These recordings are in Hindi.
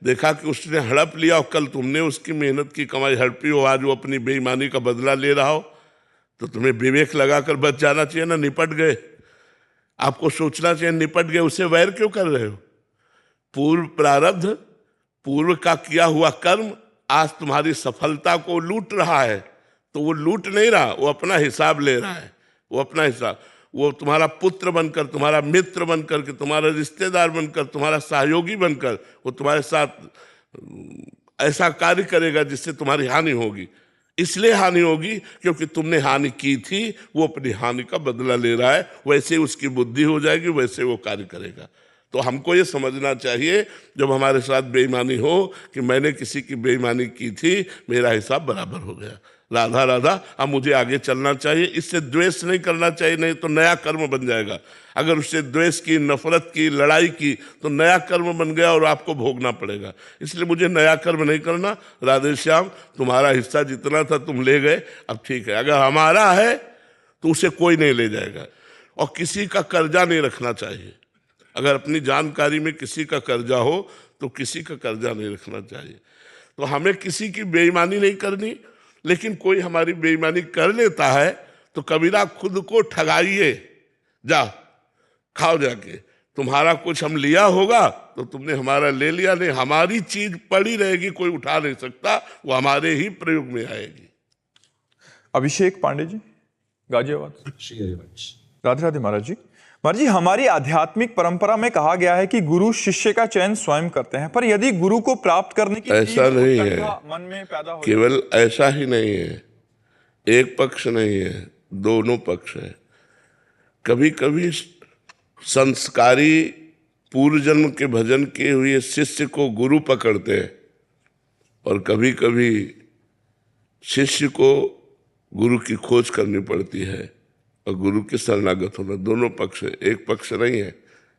देखा कि उसने हड़प लिया और कल तुमने उसकी मेहनत की कमाई हड़पी हो, आज वो अपनी बेईमानी का बदला ले रहा हो, तो तुम्हें विवेक लगाकर बच जाना चाहिए ना। निपट गए, आपको सोचना चाहिए निपट गए, उसे वैर क्यों कर रहे हो? पूर्व प्रारब्ध, पूर्व का किया हुआ कर्म आज तुम्हारी सफलता को लूट रहा है। तो वो लूट नहीं रहा, वो अपना हिसाब ले रहा है। वो अपना हिसाब, वो तुम्हारा पुत्र बनकर, तुम्हारा मित्र बनकर के, तुम्हारा रिश्तेदार बनकर, तुम्हारा सहयोगी बनकर वो तुम्हारे साथ ऐसा कार्य करेगा जिससे तुम्हारी हानि होगी। इसलिए हानि होगी क्योंकि तुमने हानि की थी, वो अपनी हानि का बदला ले रहा है। वैसे उसकी बुद्धि हो जाएगी, वैसे वो कार्य करेगा। तो हमको ये समझना चाहिए जब हमारे साथ बेईमानी हो कि मैंने किसी की बेईमानी की थी, मेरा हिसाब बराबर हो गया, राधा राधा, अब मुझे आगे चलना चाहिए। इससे द्वेष नहीं करना चाहिए, नहीं तो नया कर्म बन जाएगा। अगर उससे द्वेष की, नफरत की, लड़ाई की तो नया कर्म बन गया और आपको भोगना पड़ेगा। इसलिए मुझे नया कर्म नहीं करना। राधे श्याम, तुम्हारा हिस्सा जितना था तुम ले गए, अब ठीक है। अगर हमारा है तो उसे कोई नहीं ले जाएगा। और किसी का कर्जा नहीं रखना चाहिए। अगर अपनी जानकारी में किसी का कर्जा हो तो किसी का कर्जा नहीं रखना चाहिए। तो हमें किसी की बेईमानी नहीं करनी, लेकिन कोई हमारी बेईमानी कर लेता है तो कबीरा खुद को ठगाइए, जा खाओ जाके। तुम्हारा कुछ हम लिया होगा तो तुमने हमारा ले लिया, नहीं हमारी चीज पड़ी रहेगी, कोई उठा नहीं सकता, वो हमारे ही प्रयोग में आएगी। अभिषेक पांडे जी, गाजियाबाद। राधे राधे महाराज जी। महाराज जी, हमारी आध्यात्मिक परंपरा में कहा गया है कि गुरु शिष्य का चयन स्वयं करते हैं, पर यदि गुरु को प्राप्त करने की ऐसा नहीं है, मन में पैदा हो, केवल ऐसा ही नहीं है, एक पक्ष नहीं है, दोनों पक्ष है। कभी कभी संस्कारी पूर्व जन्म के भजन किए हुए शिष्य को गुरु पकड़ते हैं और कभी कभी शिष्य को गुरु की खोज करनी पड़ती है और गुरु के शरणागत होना। दोनों पक्ष है, एक पक्ष नहीं है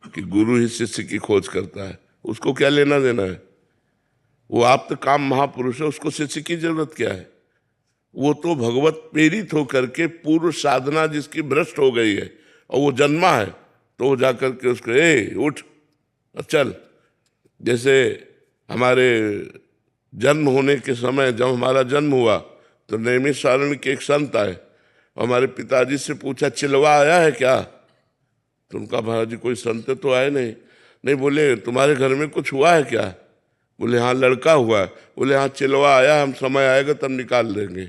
कि गुरु ही शिष्य की खोज करता है। उसको क्या लेना देना है? वो आप्त काम महापुरुष है, उसको शिष्य की जरूरत क्या है? वो तो भगवत प्रेरित होकर के पूर्व साधना जिसकी भ्रष्ट हो गई है और वो जन्मा है, तो वो जाकर के उसको ए उठ चल। जैसे हमारे जन्म होने के समय, जब हमारा जन्म हुआ तो नैमिषारण्य के एक संत आए, हमारे पिताजी से पूछा चिलवा आया है क्या? तो उनका महाराज जी कोई संत तो आए नहीं। नहीं, बोले तुम्हारे घर में कुछ हुआ है क्या? बोले हाँ लड़का हुआ है। बोले हाँ चिलवा आया, हम समय आएगा तब निकाल देंगे।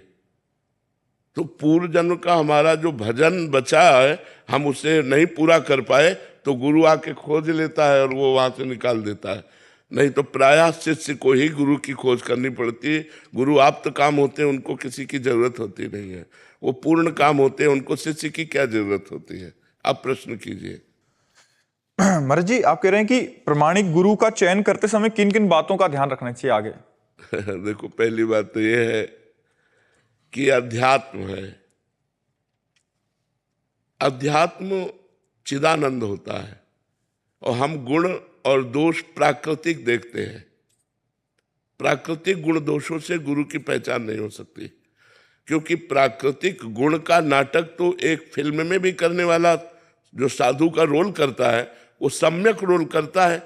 तो पूर्व जन्म का हमारा जो भजन बचा है, हम उसे नहीं पूरा कर पाए तो गुरु आके खोज लेता है और वो वहां से निकाल देता है। नहीं तो प्रायः शिष्य को ही गुरु की खोज करनी पड़ती है। गुरु आप्त काम होते हैं, उनको किसी की जरूरत होती नहीं है। वो पूर्ण काम होते हैं, उनको शिष्य की क्या जरूरत होती है? आप प्रश्न कीजिए। महाराज जी, आप कह रहे हैं कि प्रमाणिक गुरु का चयन करते समय किन किन बातों का ध्यान रखना चाहिए आगे? देखो, पहली बात तो ये है कि अध्यात्म है। अध्यात्म चिदानंद होता है और हम गुण और दोष प्राकृतिक देखते हैं। प्राकृतिक गुण दोषों से गुरु की पहचान नहीं हो सकती, क्योंकि प्राकृतिक गुण का नाटक तो एक फिल्म में भी करने वाला जो साधु का रोल करता है वो सम्यक रोल करता है।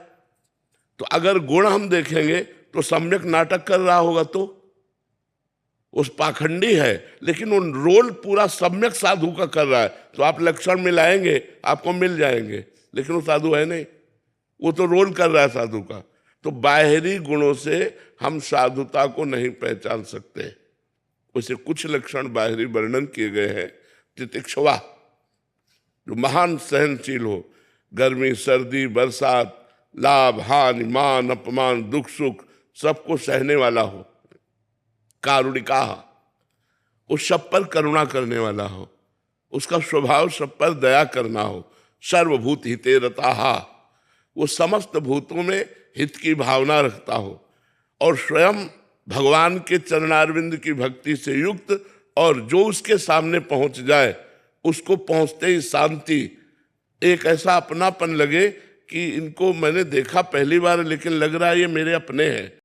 तो अगर गुण हम देखेंगे तो सम्यक नाटक कर रहा होगा तो उस पाखंडी है, लेकिन वो रोल पूरा सम्यक साधु का कर रहा है। तो आप लक्षण मिलाएंगे, आपको मिल जाएंगे, लेकिन वो साधु है नहीं, वो तो रोल कर रहा है साधु का। तो बाहरी गुणों से हम साधुता को नहीं पहचान सकते। उसे कुछ लक्षण बाहरी वर्णन किए गए हैं। तितिक्षवा, जो महान सहनशील हो, गर्मी सर्दी बरसात, लाभ हानि मान अपमान दुख सुख सबको सहने वाला हो। कारुणिका, उस सब पर करुणा करने वाला हो, उसका स्वभाव सब पर दया करना हो। सर्वभूत हिते रताहा, वो समस्त भूतों में हित की भावना रखता हो और स्वयं भगवान के चरणारविंद की भक्ति से युक्त, और जो उसके सामने पहुंच जाए उसको पहुंचते ही शांति, एक ऐसा अपनापन लगे कि इनको मैंने देखा पहली बार लेकिन लग रहा है ये मेरे अपने हैं।